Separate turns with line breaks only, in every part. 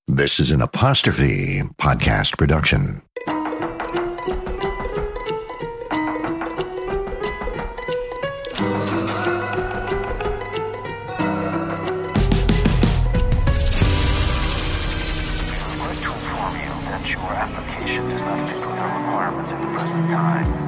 This is an Apostrophe podcast production.
Your application does not fit with the requirements at the present time.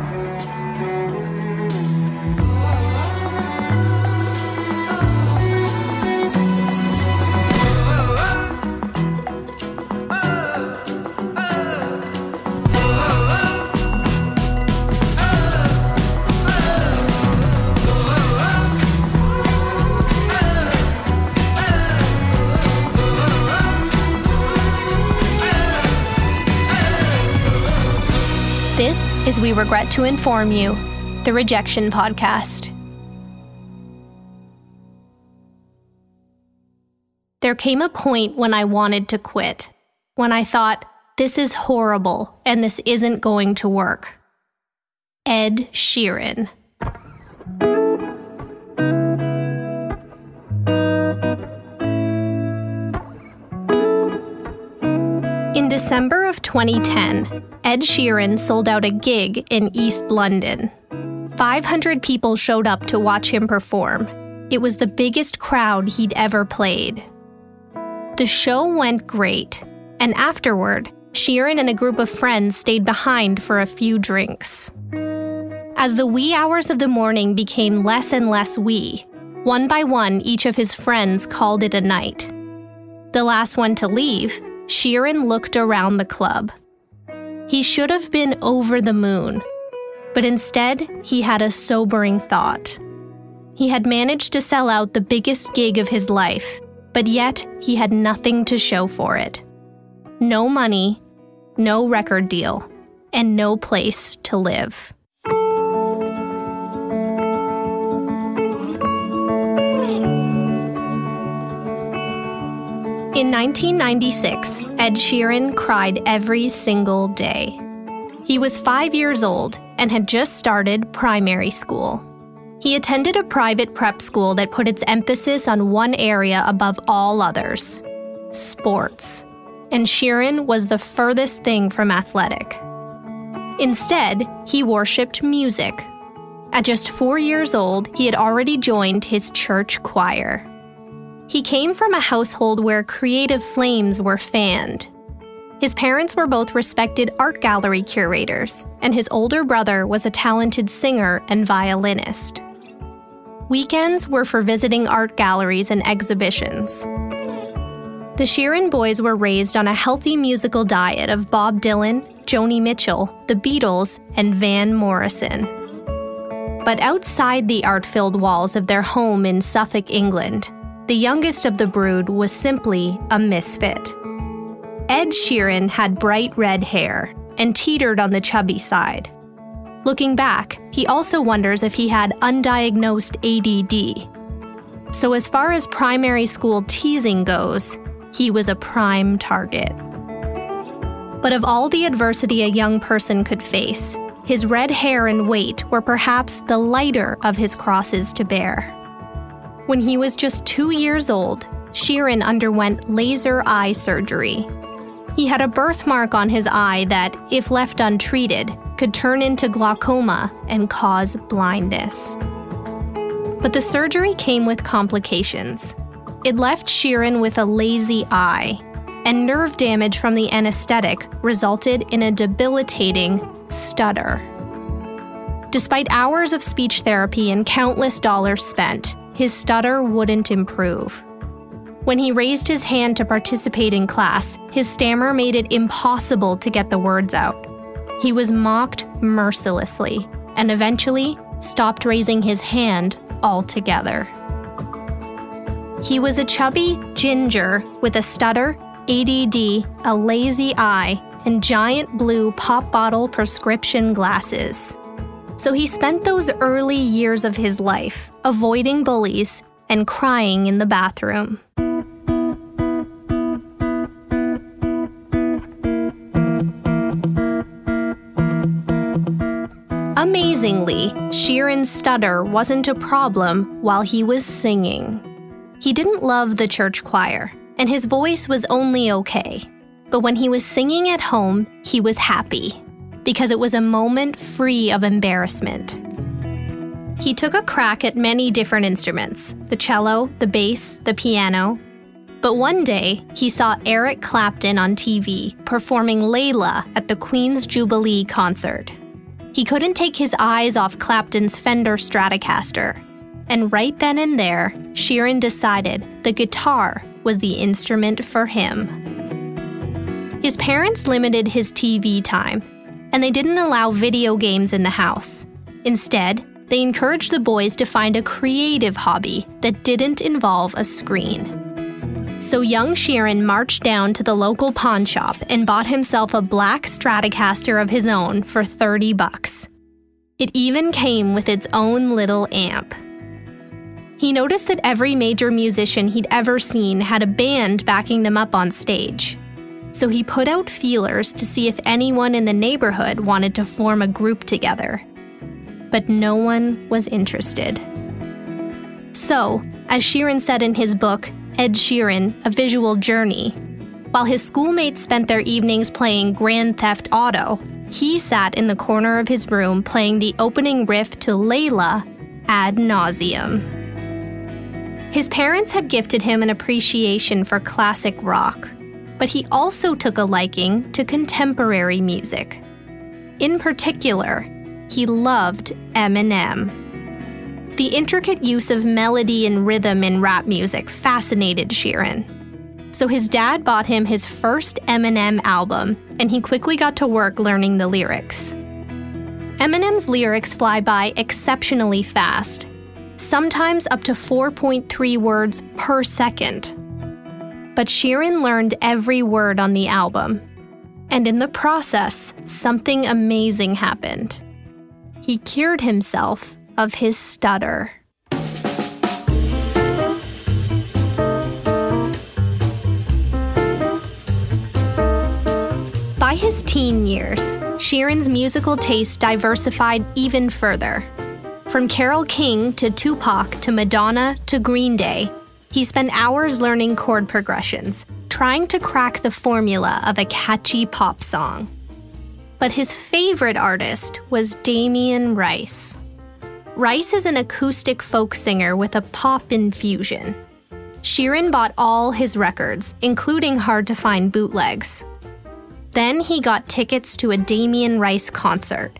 This is We Regret to Inform You, the Rejection podcast. There came a point when I wanted to quit, when I thought, this is horrible and this isn't going to work. Ed Sheeran. In December of 2010, Ed Sheeran sold out a gig in East London. 500 people showed up to watch him perform. It was the biggest crowd he'd ever played. The show went great, and afterward, Sheeran and a group of friends stayed behind for a few drinks. As the wee hours of the morning became less and less wee, one by one each of his friends called it a night. The last one to leave, Sheeran looked around the club. He should have been over the moon, but instead he had a sobering thought. He had managed to sell out the biggest gig of his life, but yet he had nothing to show for it. No money, no record deal, and no place to live. In 1996, Ed Sheeran cried every single day. He was 5 years old and had just started primary school. He attended a private prep school that put its emphasis on one area above all others: sports. And Sheeran was the furthest thing from athletic. Instead, he worshipped music. At just 4 years old, he had already joined his church choir. He came from a household where creative flames were fanned. His parents were both respected art gallery curators, and his older brother was a talented singer and violinist. Weekends were for visiting art galleries and exhibitions. The Sheeran boys were raised on a healthy musical diet of Bob Dylan, Joni Mitchell, the Beatles, and Van Morrison. But outside the art-filled walls of their home in Suffolk, England, the youngest of the brood was simply a misfit. Ed Sheeran had bright red hair and teetered on the chubby side. Looking back, he also wonders if he had undiagnosed ADD. So as far as primary school teasing goes, he was a prime target. But of all the adversity a young person could face, his red hair and weight were perhaps the lighter of his crosses to bear. When he was just 2 years old, Sheeran underwent laser eye surgery. He had a birthmark on his eye that, if left untreated, could turn into glaucoma and cause blindness. But the surgery came with complications. It left Sheeran with a lazy eye, and nerve damage from the anesthetic resulted in a debilitating stutter. Despite hours of speech therapy and countless dollars spent, his stutter wouldn't improve. When he raised his hand to participate in class, his stammer made it impossible to get the words out. He was mocked mercilessly and eventually stopped raising his hand altogether. He was a chubby ginger with a stutter, ADD, a lazy eye, and giant blue pop bottle prescription glasses. So he spent those early years of his life avoiding bullies and crying in the bathroom. Amazingly, Sheeran's stutter wasn't a problem while he was singing. He didn't love the church choir, and his voice was only okay. But when he was singing at home, he was happy, because it was a moment free of embarrassment. He took a crack at many different instruments, the cello, the bass, the piano. But one day, he saw Eric Clapton on TV performing Layla at the Queen's Jubilee concert. He couldn't take his eyes off Clapton's Fender Stratocaster. And right then and there, Sheeran decided the guitar was the instrument for him. His parents limited his TV time, and they didn't allow video games in the house. Instead, they encouraged the boys to find a creative hobby that didn't involve a screen. So young Sheeran marched down to the local pawn shop and bought himself a black Stratocaster of his own for $30. It even came with its own little amp. He noticed that every major musician he'd ever seen had a band backing them up on stage. So he put out feelers to see if anyone in the neighborhood wanted to form a group together. But no one was interested. So, as Sheeran said in his book, Ed Sheeran, A Visual Journey, while his schoolmates spent their evenings playing Grand Theft Auto, he sat in the corner of his room playing the opening riff to Layla ad nauseum. His parents had gifted him an appreciation for classic rock, but he also took a liking to contemporary music. In particular, he loved Eminem. The intricate use of melody and rhythm in rap music fascinated Sheeran. So his dad bought him his first Eminem album, and he quickly got to work learning the lyrics. Eminem's lyrics fly by exceptionally fast, sometimes up to 4.3 words per second. But Sheeran learned every word on the album, and in the process, something amazing happened. He cured himself of his stutter. By his teen years, Sheeran's musical taste diversified even further. From Carole King to Tupac to Madonna to Green Day, he spent hours learning chord progressions, trying to crack the formula of a catchy pop song. But his favorite artist was Damien Rice. Rice is an acoustic folk singer with a pop infusion. Sheeran bought all his records, including hard-to-find bootlegs. Then he got tickets to a Damien Rice concert,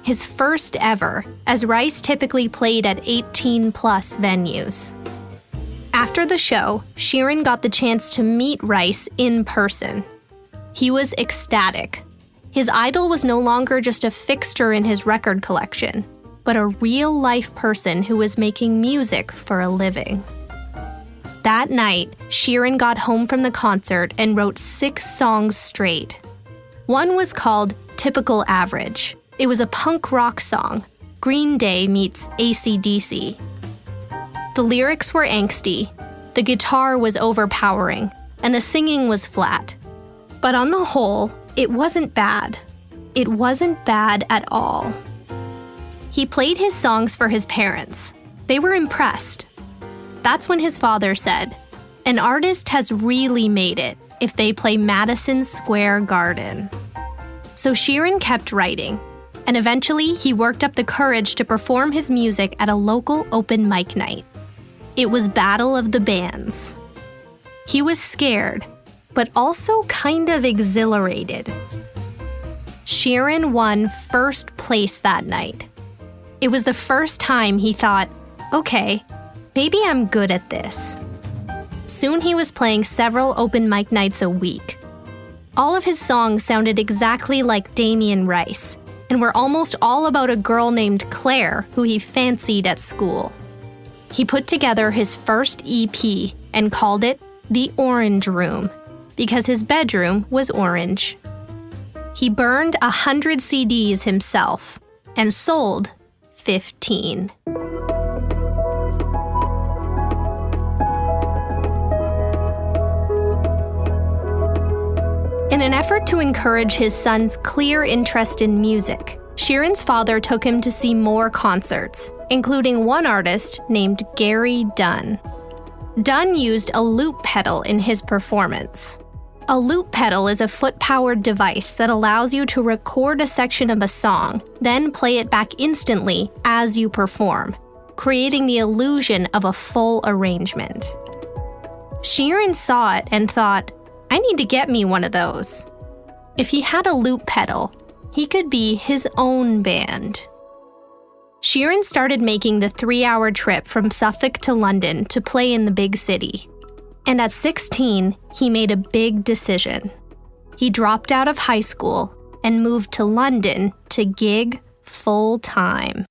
his first ever, as Rice typically played at 18-plus venues. After the show, Sheeran got the chance to meet Rice in person. He was ecstatic. His idol was no longer just a fixture in his record collection, but a real-life person who was making music for a living. That night, Sheeran got home from the concert and wrote 6 songs straight. One was called Typical Average. It was a punk rock song, Green Day meets AC/DC. The lyrics were angsty, the guitar was overpowering, and the singing was flat. But on the whole, it wasn't bad. It wasn't bad at all. He played his songs for his parents. They were impressed. That's when his father said, "An artist has really made it if they play Madison Square Garden." So Sheeran kept writing, and eventually he worked up the courage to perform his music at a local open mic night. It was Battle of the Bands. He was scared, but also kind of exhilarated. Sheeran won first place that night. It was the first time he thought, okay, maybe I'm good at this. Soon he was playing several open mic nights a week. All of his songs sounded exactly like Damien Rice, and were almost all about a girl named Claire who he fancied at school. He put together his first EP and called it The Orange Room, because his bedroom was orange. He burned 100 CDs himself and sold 15. In an effort to encourage his son's clear interest in music, Sheeran's father took him to see more concerts, including one artist named Gary Dunn. Dunn used a loop pedal in his performance. A loop pedal is a foot-powered device that allows you to record a section of a song, then play it back instantly as you perform, creating the illusion of a full arrangement. Sheeran saw it and thought, I need to get me one of those. If he had a loop pedal, he could be his own band. Sheeran started making the 3-hour trip from Suffolk to London to play in the big city. And at 16, he made a big decision. He dropped out of high school and moved to London to gig full-time.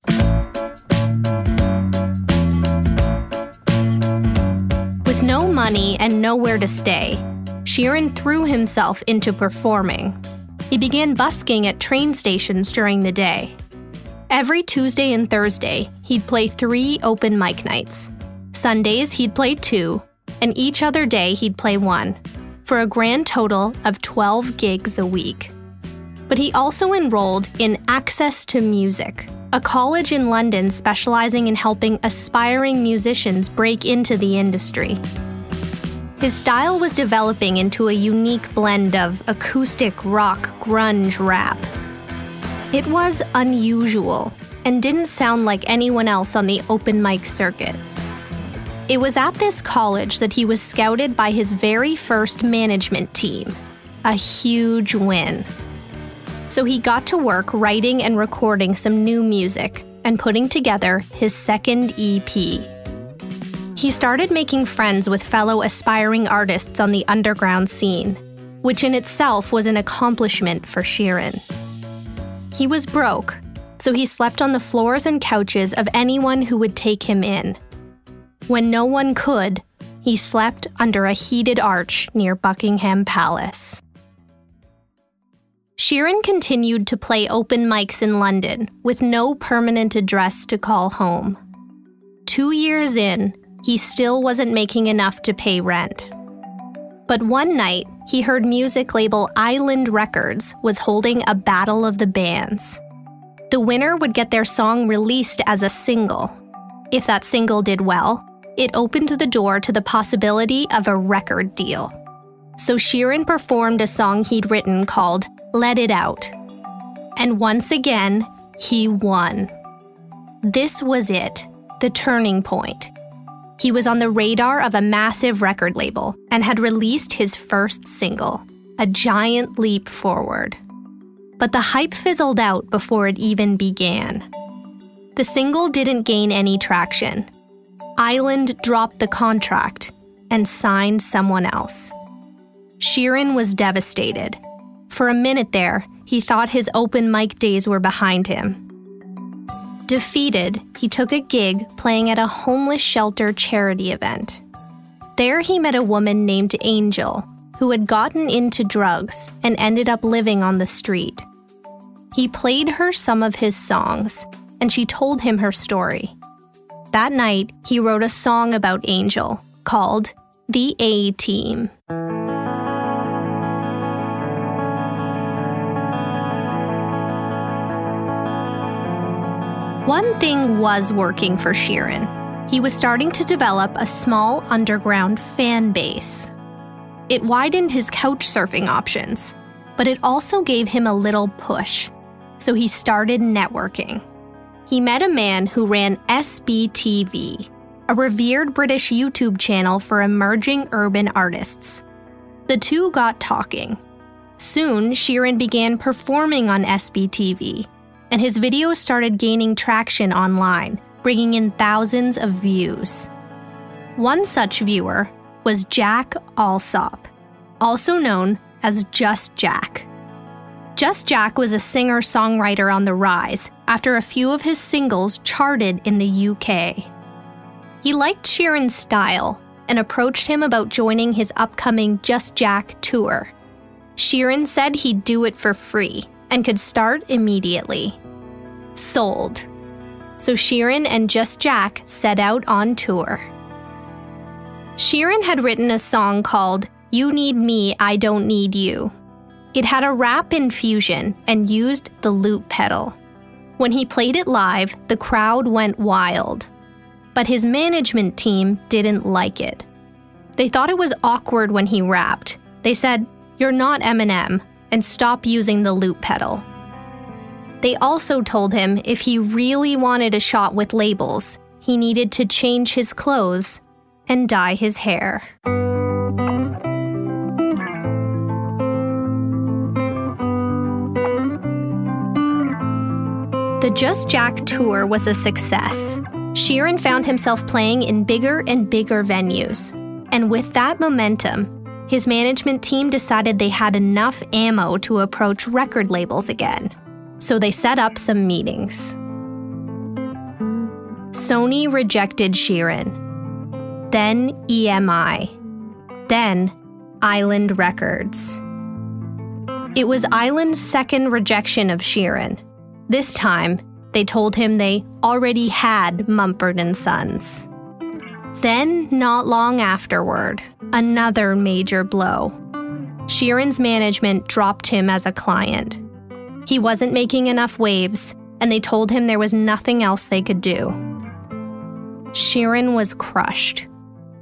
With no money and nowhere to stay, Sheeran threw himself into performing. He began busking at train stations during the day. Every Tuesday and Thursday, he'd play 3 open mic nights. Sundays, he'd play 2, and each other day, he'd play 1, for a grand total of 12 gigs a week. But he also enrolled in Access to Music, a college in London specializing in helping aspiring musicians break into the industry. His style was developing into a unique blend of acoustic rock, grunge, rap. It was unusual and didn't sound like anyone else on the open mic circuit. It was at this college that he was scouted by his very first management team, a huge win. So he got to work writing and recording some new music and putting together his second EP. He started making friends with fellow aspiring artists on the underground scene, which in itself was an accomplishment for Sheeran. He was broke, so he slept on the floors and couches of anyone who would take him in. When no one could, he slept under a heated arch near Buckingham Palace. Sheeran continued to play open mics in London with no permanent address to call home. 2 years in, he still wasn't making enough to pay rent. But one night, he heard music label Island Records was holding a battle of the bands. The winner would get their song released as a single. If that single did well, it opened the door to the possibility of a record deal. So Sheeran performed a song he'd written called Let It Out. And once again, he won. This was it, the turning point. He was on the radar of a massive record label and had released his first single, a giant leap forward. But the hype fizzled out before it even began. The single didn't gain any traction. Island dropped the contract and signed someone else. Sheeran was devastated. For a minute there, he thought his open mic days were behind him. Defeated, he took a gig playing at a homeless shelter charity event. There he met a woman named Angel, who had gotten into drugs and ended up living on the street. He played her some of his songs, and she told him her story. That night, he wrote a song about Angel called The A-Team. One thing was working for Sheeran. He was starting to develop a small underground fan base. It widened his couch surfing options, but it also gave him a little push. So he started networking. He met a man who ran SBTV, a revered British YouTube channel for emerging urban artists. The two got talking. Soon, Sheeran began performing on SBTV, and his videos started gaining traction online, bringing in thousands of views. One such viewer was Jack Alsop, also known as Just Jack. Just Jack was a singer-songwriter on the rise after a few of his singles charted in the UK. He liked Sheeran's style and approached him about joining his upcoming Just Jack tour. Sheeran said he'd do it for free and could start immediately. Sold. So Sheeran and Just Jack set out on tour. Sheeran had written a song called You Need Me, I Don't Need You. It had a rap infusion and used the loop pedal. When he played it live, the crowd went wild. But his management team didn't like it, They thought it was awkward when he rapped. They said, "You're not Eminem, and stop using the loop pedal." They also told him if he really wanted a shot with labels, he needed to change his clothes and dye his hair. The Just Jack tour was a success. Sheeran found himself playing in bigger and bigger venues. And with that momentum, his management team decided they had enough ammo to approach record labels again. So they set up some meetings. Sony rejected Sheeran. Then EMI. Then Island Records. It was Island's second rejection of Sheeran. This time, they told him they already had Mumford & Sons. Then, not long afterward, another major blow. Sheeran's management dropped him as a client. He wasn't making enough waves, and they told him there was nothing else they could do. Sheeran was crushed.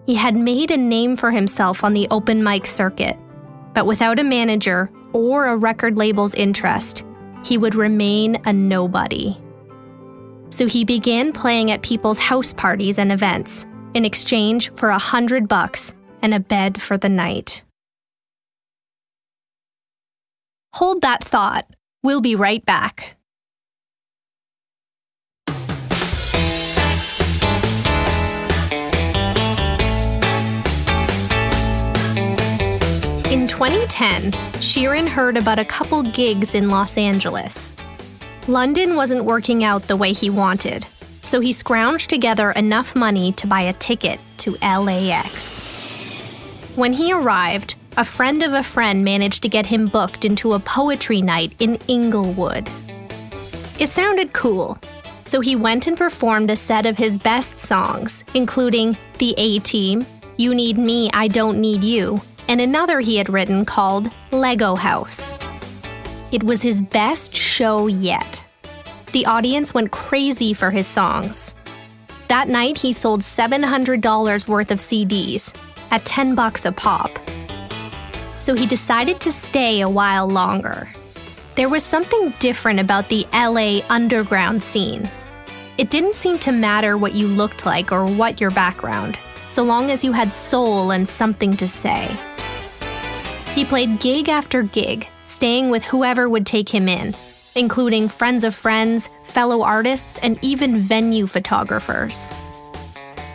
He had made a name for himself on the open mic circuit, but without a manager or a record label's interest, he would remain a nobody. So he began playing at people's house parties and events in exchange for $100 and a bed for the night. Hold that thought. We'll be right back. In 2010, Sheeran heard about a couple gigs in Los Angeles. London wasn't working out the way he wanted, so he scrounged together enough money to buy a ticket to LAX. When he arrived, a friend of a friend managed to get him booked into a poetry night in Inglewood. It sounded cool, so he went and performed a set of his best songs, including The A-Team, You Need Me, I Don't Need You, and another he had written called Lego House. It was his best show yet. The audience went crazy for his songs. That night, he sold $700 worth of CDs at $10 a pop. So he decided to stay a while longer. There was something different about the LA underground scene. It didn't seem to matter what you looked like or what your background, so long as you had soul and something to say. He played gig after gig, staying with whoever would take him in, including friends of friends, fellow artists, and even venue photographers.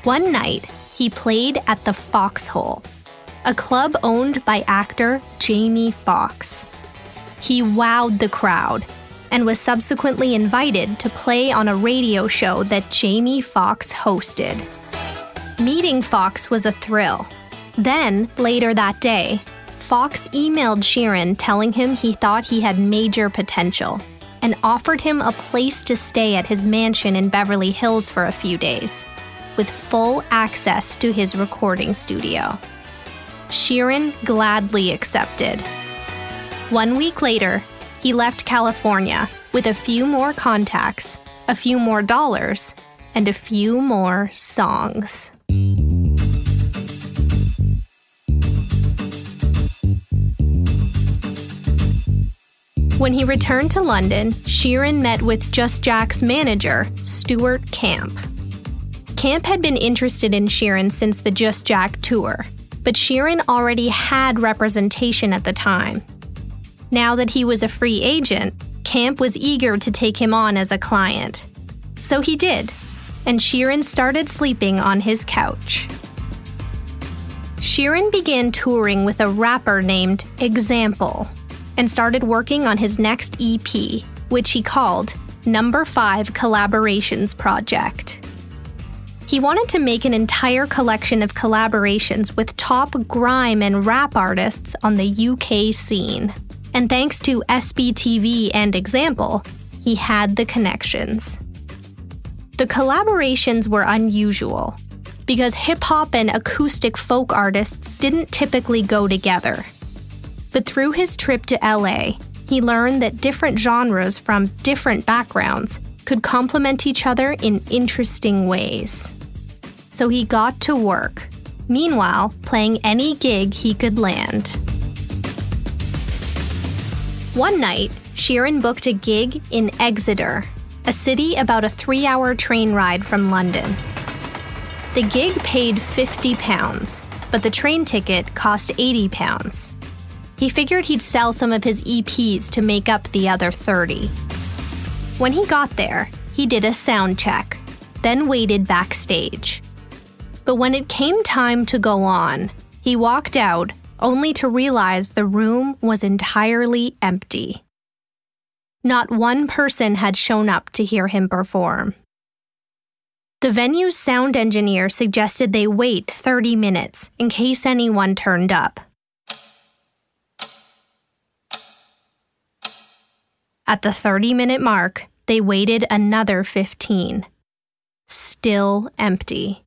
One night, he played at the Foxhole, a club owned by actor Jamie Foxx. He wowed the crowd and was subsequently invited to play on a radio show that Jamie Foxx hosted. Meeting Foxx was a thrill. Then, later that day, Foxx emailed Sheeran telling him he thought he had major potential and offered him a place to stay at his mansion in Beverly Hills for a few days, with full access to his recording studio. Sheeran gladly accepted. 1 week later, he left California with a few more contacts, a few more dollars, and a few more songs. When he returned to London, Sheeran met with Just Jack's manager, Stuart Camp. Camp had been interested in Sheeran since the Just Jack tour, but Sheeran already had representation at the time. Now that he was a free agent, Camp was eager to take him on as a client. So he did, and Sheeran started sleeping on his couch. Sheeran began touring with a rapper named Example, and started working on his next EP, which he called No. 5 Collaborations Project. He wanted to make an entire collection of collaborations with top grime and rap artists on the UK scene. And thanks to SBTV and Example, he had the connections. The collaborations were unusual, because hip-hop and acoustic folk artists didn't typically go together. But through his trip to LA, he learned that different genres from different backgrounds could complement each other in interesting ways. So he got to work, meanwhile playing any gig he could land. One night, Sheeran booked a gig in Exeter, a city about a 3-hour train ride from London. The gig paid £50, but the train ticket cost £80. He figured he'd sell some of his EPs to make up the other 30. When he got there, he did a sound check, then waited backstage. But when it came time to go on, he walked out only to realize the room was entirely empty. Not one person had shown up to hear him perform. The venue's sound engineer suggested they wait 30 minutes in case anyone turned up. At the 30-minute mark, they waited another 15. Still empty.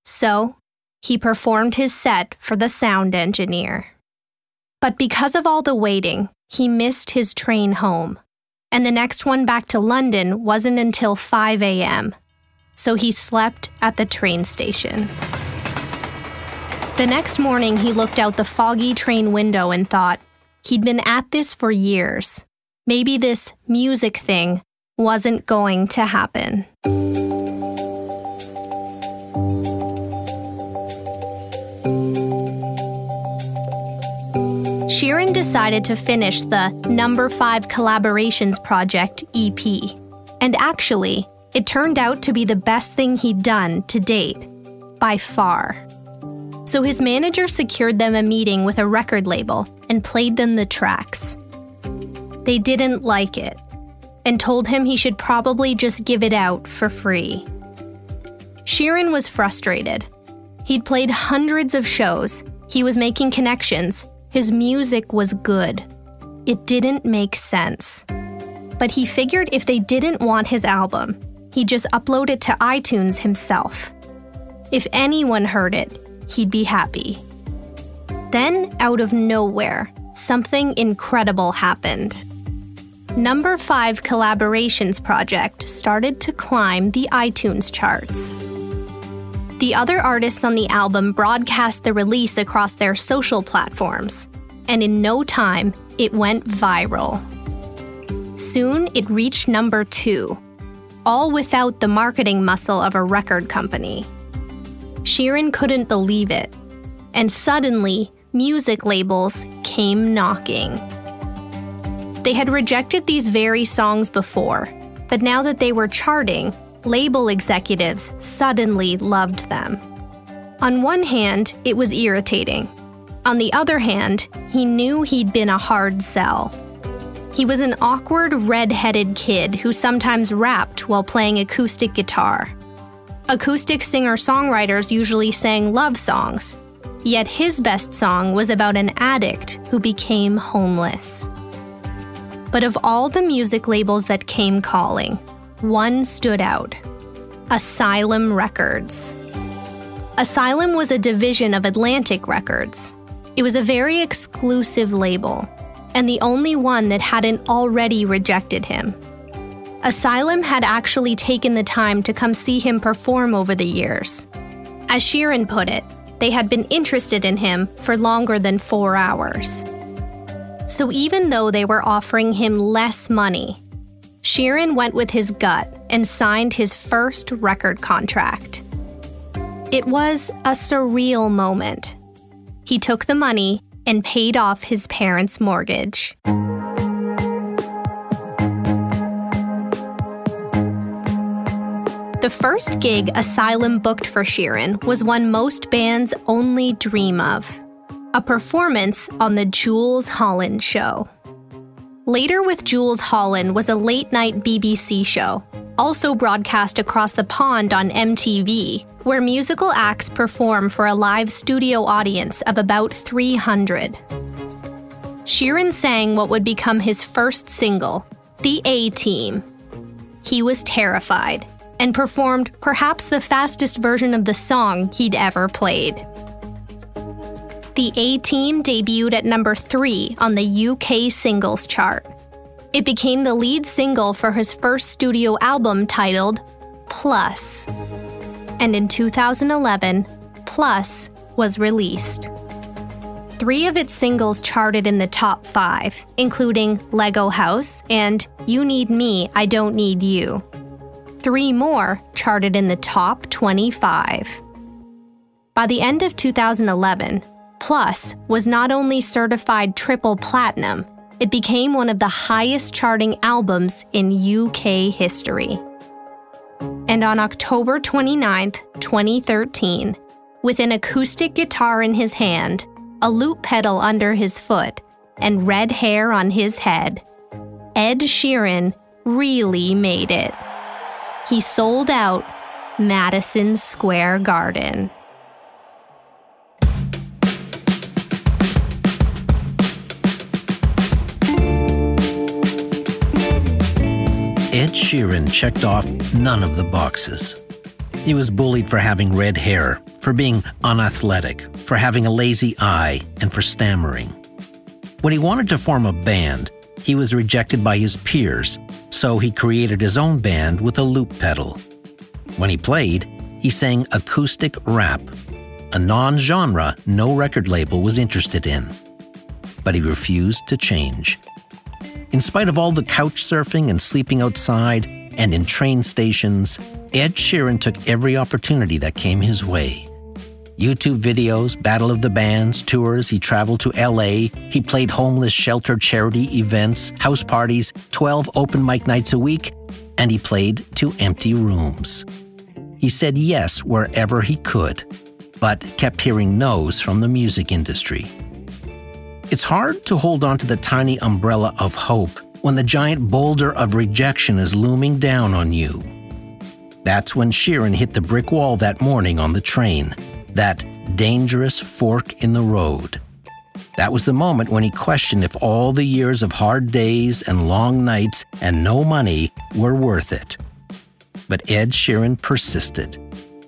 So, he performed his set for the sound engineer. But because of all the waiting, he missed his train home, and the next one back to London wasn't until 5 a.m., so he slept at the train station. The next morning, he looked out the foggy train window and thought, he'd been at this for years. Maybe this music thing wasn't going to happen. Sheeran decided to finish the Number 5 Collaborations Project EP, and actually, it turned out to be the best thing he'd done to date, by far. So his manager secured them a meeting with a record label and played them the tracks. They didn't like it, and told him he should probably just give it out for free. Sheeran was frustrated. He'd played hundreds of shows, he was making connections, his music was good. It didn't make sense. But he figured if they didn't want his album, he'd just upload it to iTunes himself. If anyone heard it, he'd be happy. Then, out of nowhere, something incredible happened. Number 5 Collaborations Project started to climb the iTunes charts. The other artists on the album broadcast the release across their social platforms, and in no time, it went viral. Soon, it reached number 2, all without the marketing muscle of a record company. Sheeran couldn't believe it, and suddenly, music labels came knocking. They had rejected these very songs before, but now that they were charting, label executives suddenly loved them. On one hand, it was irritating. On the other hand, he knew he'd been a hard sell. He was an awkward, red-headed kid who sometimes rapped while playing acoustic guitar. Acoustic singer-songwriters usually sang love songs, yet his best song was about an addict who became homeless. But of all the music labels that came calling, one stood out: Asylum Records. Asylum was a division of Atlantic Records. It was a very exclusive label, and the only one that hadn't already rejected him. Asylum had actually taken the time to come see him perform over the years. As Sheeran put it, they had been interested in him for longer than 4 hours. So even though they were offering him less money, Sheeran went with his gut and signed his first record contract. It was a surreal moment. He took the money and paid off his parents' mortgage. The first gig Asylum booked for Sheeran was one most bands only dream of: a performance on the Jools Holland Show. Later with Jools Holland was a late-night BBC show, also broadcast across the pond on MTV, where musical acts perform for a live studio audience of about 300. Sheeran sang what would become his first single, The A-Team. He was terrified, and performed perhaps the fastest version of the song he'd ever played. The A-Team debuted at number 3 on the UK singles chart. It became the lead single for his first studio album titled Plus. And in 2011, Plus was released. 3 of its singles charted in the top 5, including Lego House and You Need Me, I Don't Need You. 3 more charted in the top 25. By the end of 2011, Plus was not only certified triple platinum, it became one of the highest charting albums in UK history. And on October 29, 2013, with an acoustic guitar in his hand, a loop pedal under his foot, and red hair on his head, Ed Sheeran really made it. He sold out Madison Square Garden.
Ed Sheeran checked off none of the boxes. He was bullied for having red hair, for being unathletic, for having a lazy eye, and for stammering. When he wanted to form a band, he was rejected by his peers, so he created his own band with a loop pedal. When he played, he sang acoustic rap, a non-genre no record label was interested in. But he refused to change. In spite of all the couch surfing and sleeping outside and in train stations, Ed Sheeran took every opportunity that came his way. YouTube videos, Battle of the Bands, tours, he traveled to LA, he played homeless shelter charity events, house parties, 12 open mic nights a week, and he played to empty rooms. He said yes wherever he could, but kept hearing no's from the music industry. It's hard to hold on to the tiny umbrella of hope when the giant boulder of rejection is looming down on you. That's when Sheeran hit the brick wall that morning on the train, that dangerous fork in the road. That was the moment when he questioned if all the years of hard days and long nights and no money were worth it. But Ed Sheeran persisted.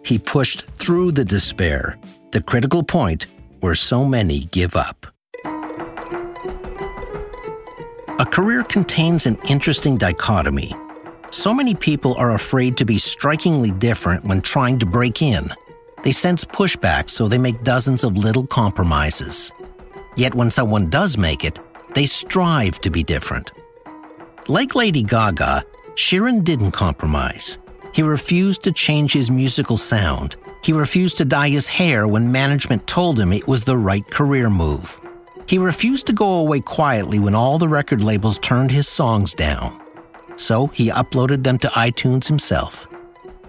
He pushed through the despair, the critical point where so many give up. A career contains an interesting dichotomy. So many people are afraid to be strikingly different when trying to break in. They sense pushback, so they make dozens of little compromises. Yet when someone does make it, they strive to be different. Like Lady Gaga, Sheeran didn't compromise. He refused to change his musical sound. He refused to dye his hair when management told him it was the right career move. He refused to go away quietly when all the record labels turned his songs down. So he uploaded them to iTunes himself.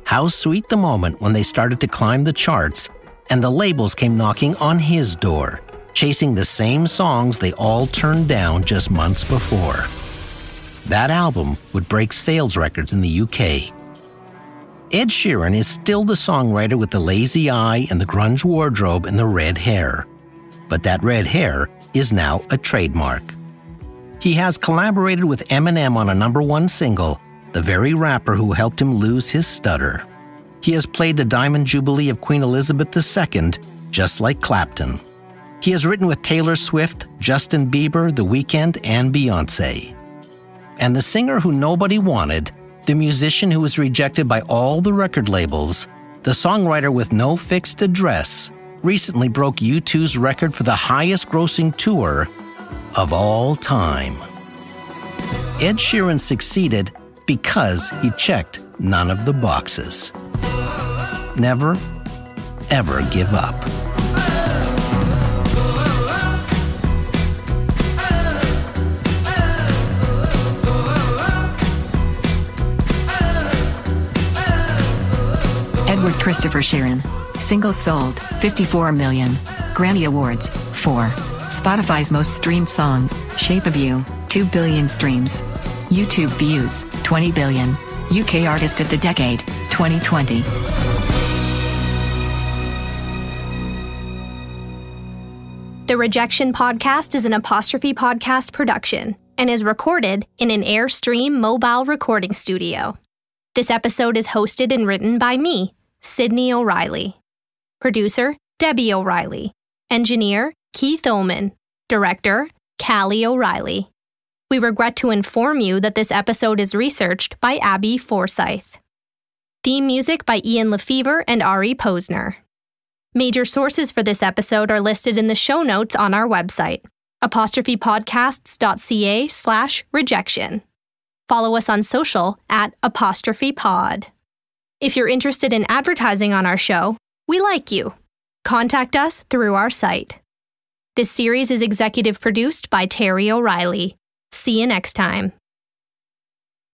How sweet the moment when they started to climb the charts and the labels came knocking on his door, chasing the same songs they all turned down just months before. That album would break sales records in the UK. Ed Sheeran is still the songwriter with the lazy eye and the grunge wardrobe and the red hair. But that red hair is now a trademark. He has collaborated with Eminem on a #1 single, the very rapper who helped him lose his stutter. He has played the Diamond Jubilee of Queen Elizabeth II, just like Clapton. He has written with Taylor Swift, Justin Bieber, The Weeknd, and Beyoncé. And the singer who nobody wanted, the musician who was rejected by all the record labels, the songwriter with no fixed address, recently broke U2's record for the highest-grossing tour of all time. Ed Sheeran succeeded because he checked none of the boxes. Never, ever give up.
Edward Christopher Sheeran. Singles sold, 54 million. Grammy Awards, 4. Spotify's most streamed song, Shape of You, 2 billion streams. YouTube views, 20 billion. UK Artist of the Decade, 2020.
The Rejection podcast is an Apostrophe podcast production and is recorded in an Airstream mobile recording studio. This episode is hosted and written by me, Sydney O'Reilly. Producer, Debbie O'Reilly. Engineer, Keith Oman. Director, Callie O'Reilly. We regret to inform you that this episode is researched by Abby Forsyth. Theme music by Ian Lefevre and Ari Posner. Major sources for this episode are listed in the show notes on our website, apostrophepodcasts.ca/rejection. Follow us on social @apostrophepod. If you're interested in advertising on our show, we like you. Contact us through our site. This series is executive produced by Terry O'Reilly. See you next time.